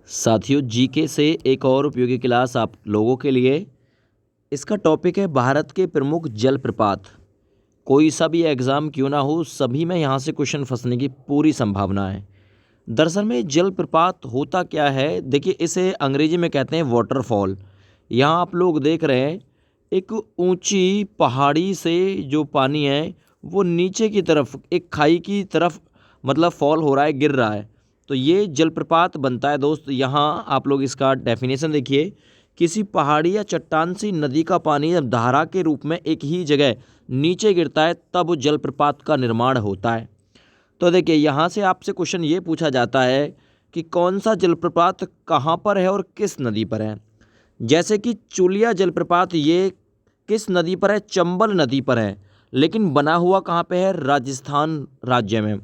साथियों, जीके से एक और उपयोगी क्लास आप लोगों के लिए। इसका टॉपिक है भारत के प्रमुख जलप्रपात। कोई सा भी एग्ज़ाम क्यों ना हो, सभी में यहाँ से क्वेश्चन फंसने की पूरी संभावना है। दरअसल में जलप्रपात होता क्या है, देखिए इसे अंग्रेजी में कहते हैं वाटरफॉल। यहाँ आप लोग देख रहे हैं एक ऊंची पहाड़ी से जो पानी है वो नीचे की तरफ एक खाई की तरफ मतलब फॉल हो रहा है, गिर रहा है, तो ये जलप्रपात बनता है दोस्त। यहाँ आप लोग इसका डेफिनेशन देखिए, किसी पहाड़ी या चट्टान से नदी का पानी जब धारा के रूप में एक ही जगह नीचे गिरता है तब जलप्रपात का निर्माण होता है। तो देखिए यहाँ से आपसे क्वेश्चन ये पूछा जाता है कि कौन सा जलप्रपात कहाँ पर है और किस नदी पर है। जैसे कि चुलिया जलप्रपात ये किस नदी पर है, चंबल नदी पर है, लेकिन बना हुआ कहाँ पे है, राजस्थान राज्य में।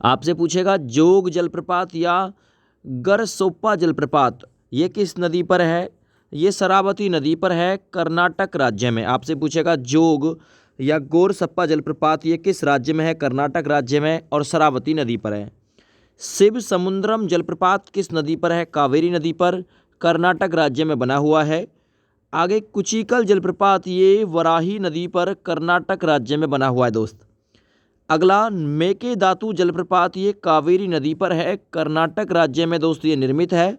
आपसे पूछेगा जोग जलप्रपात या गरसोप्पा जलप्रपात ये किस नदी पर है, ये शरावती नदी पर है, कर्नाटक राज्य में। आपसे पूछेगा जोग या गोरसप्पा जलप्रपात ये किस राज्य में है, कर्नाटक राज्य में और शरावती नदी पर है। शिव समुद्रम जलप्रपात किस नदी पर है, कावेरी नदी पर, कर्नाटक राज्य में बना हुआ है। आगे कुचिकल जलप्रपात ये वराही नदी पर, कर्नाटक राज्य में बना हुआ है दोस्त। अगला मेकेदातु जलप्रपात ये कावेरी नदी पर है, कर्नाटक राज्य में दोस्त ये निर्मित है।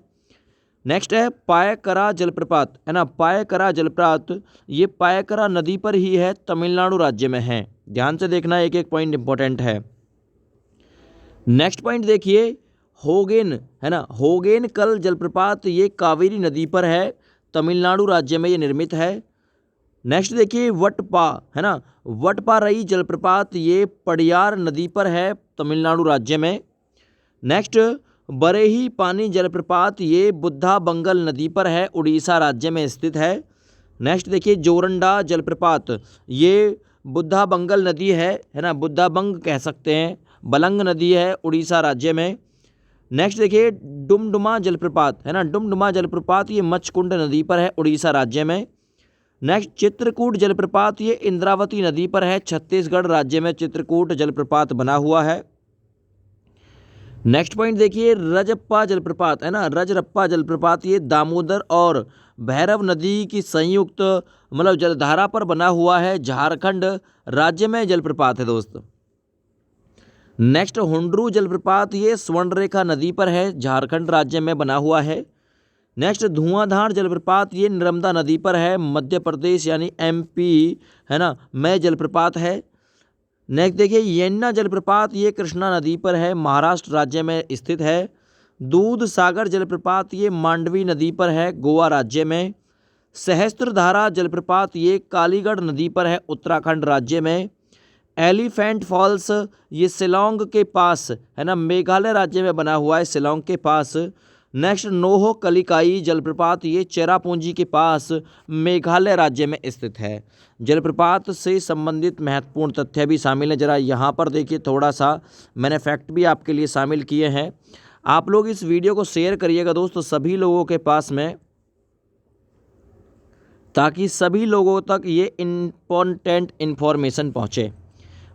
नेक्स्ट है पायकरा जलप्रपात, है ना, पायकरा जलप्रपात ये पायकरा नदी पर ही है, तमिलनाडु राज्य में है। ध्यान से देखना, एक एक पॉइंट इंपॉर्टेंट है। नेक्स्ट पॉइंट देखिए होगेन, है ना, होगेन कल जलप्रपात ये कावेरी नदी पर है, तमिलनाडु राज्य में ये निर्मित है। नेक्स्ट देखिए वटपा, है ना, वटपारई जलप्रपात ये पड़ियार नदी पर है, तमिलनाडु राज्य में। नेक्स्ट बरेही पानी जलप्रपात ये बुद्धा बंगल नदी पर है, उड़ीसा राज्य में स्थित है। नेक्स्ट देखिए जोरंडा जलप्रपात ये बुद्धा बंगल नदी है ना, बुद्धा बंग कह सकते हैं, बलंग नदी है, उड़ीसा राज्य में। नेक्स्ट देखिए डुमडुमा जलप्रपात, है ना, डुमडुमा जलप्रपात ये मचकुंड नदी पर है, उड़ीसा राज्य में। नेक्स्ट चित्रकूट जलप्रपात ये इंद्रावती नदी पर है, छत्तीसगढ़ राज्य में चित्रकूट जलप्रपात बना हुआ है। नेक्स्ट पॉइंट देखिए रजप्पा जलप्रपात, है ना, रजरप्पा जलप्रपात ये दामोदर और भैरव नदी की संयुक्त मतलब जलधारा पर बना हुआ है, झारखंड राज्य में जलप्रपात है दोस्त। नेक्स्ट हुंड्रू जलप्रपात ये स्वर्णरेखा नदी पर है, झारखंड राज्य में बना हुआ है। नेक्स्ट धुआंधार जलप्रपात ये नर्मदा नदी पर है, मध्य प्रदेश यानी एमपी, है ना, में जलप्रपात है। नेक्स्ट देखिए येन्ना जलप्रपात ये कृष्णा नदी पर है, महाराष्ट्र राज्य में स्थित है। दूध सागर जलप्रपात ये मांडवी नदी पर है, गोवा राज्य में। सहस्त्रधारा जलप्रपात ये कालीगढ़ नदी पर है, उत्तराखंड राज्य में। एलिफेंट फॉल्स ये शिलोंग के पास, है ना, मेघालय राज्य में बना हुआ है, शिलोंग के पास। नेक्स्ट नोहो कलिकाई जलप्रपात ये चेरापूंजी के पास, मेघालय राज्य में स्थित है। जलप्रपात से संबंधित महत्वपूर्ण तथ्य भी शामिल हैं, जरा यहाँ पर देखिए, थोड़ा सा मैंने फैक्ट भी आपके लिए शामिल किए हैं। आप लोग इस वीडियो को शेयर करिएगा दोस्तों सभी लोगों के पास में, ताकि सभी लोगों तक ये इम्पोर्टेंट इन्फॉर्मेशन पहुँचे।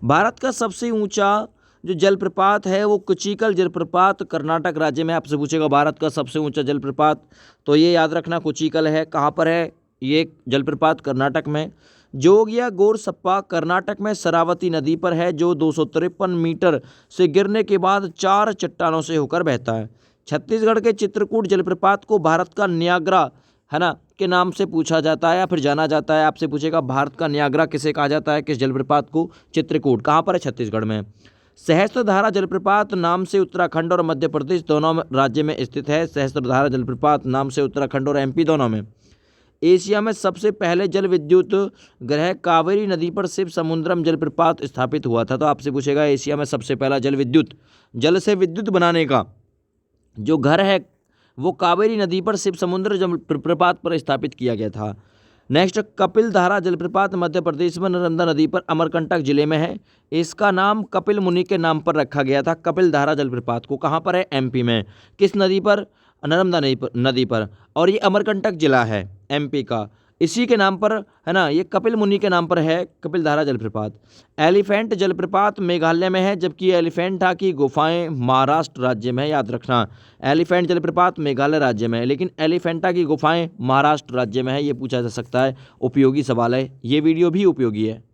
भारत का सबसे ऊंचा जो जलप्रपात है वो कुचिकल जलप्रपात कर्नाटक राज्य में। आपसे पूछेगा भारत का सबसे ऊंचा जलप्रपात, तो ये याद रखना कुचिकल है। कहाँ पर है ये जलप्रपात, कर्नाटक में। जोग या गोरसप्पा कर्नाटक में शरावती नदी पर है, जो 253 मीटर से गिरने के बाद 4 चट्टानों से होकर बहता है। छत्तीसगढ़ के चित्रकूट जलप्रपात को भारत का न्यागरा, है ना, के नाम से पूछा जाता है या फिर जाना जाता है। आपसे पूछेगा भारत का न्यागरा किसे कहा जाता है, किस जलप्रपात को, चित्रकूट। कहाँ पर है, छत्तीसगढ़ में। सहस्त्रधारा जलप्रपात नाम से उत्तराखंड और मध्य प्रदेश दोनों राज्य में स्थित है। सहस्त्रधारा जलप्रपात नाम से उत्तराखंड और एमपी दोनों में। एशिया में सबसे पहले जल विद्युत ग्रह कावेरी नदी पर शिव समुद्रम जलप्रपात स्थापित हुआ था। तो आपसे पूछेगा एशिया में सबसे पहला जल से विद्युत बनाने का जो घर है वो कावेरी नदी पर शिव समुद्र जलप्रपात पर स्थापित किया गया था। नेक्स्ट कपिल धारा जलप्रपात मध्य प्रदेश में नर्मदा नदी पर अमरकंटक जिले में है। इसका नाम कपिल मुनि के नाम पर रखा गया था, कपिल धारा जलप्रपात को। कहाँ पर है, एमपी में। किस नदी पर, नर्मदा नदी पर। और ये अमरकंटक जिला है एमपी का। इसी के नाम पर है ना, ये कपिल मुनि के नाम पर है कपिल धारा जलप्रपात। एलिफेंट जलप्रपात मेघालय में है, जबकि एलिफेंटा की गुफाएं महाराष्ट्र राज्य में है, याद रखना। एलिफेंट जलप्रपात मेघालय राज्य में है, लेकिन एलिफेंटा की गुफाएं महाराष्ट्र राज्य में है। ये पूछा जा सकता है, उपयोगी सवाल है, ये वीडियो भी उपयोगी है।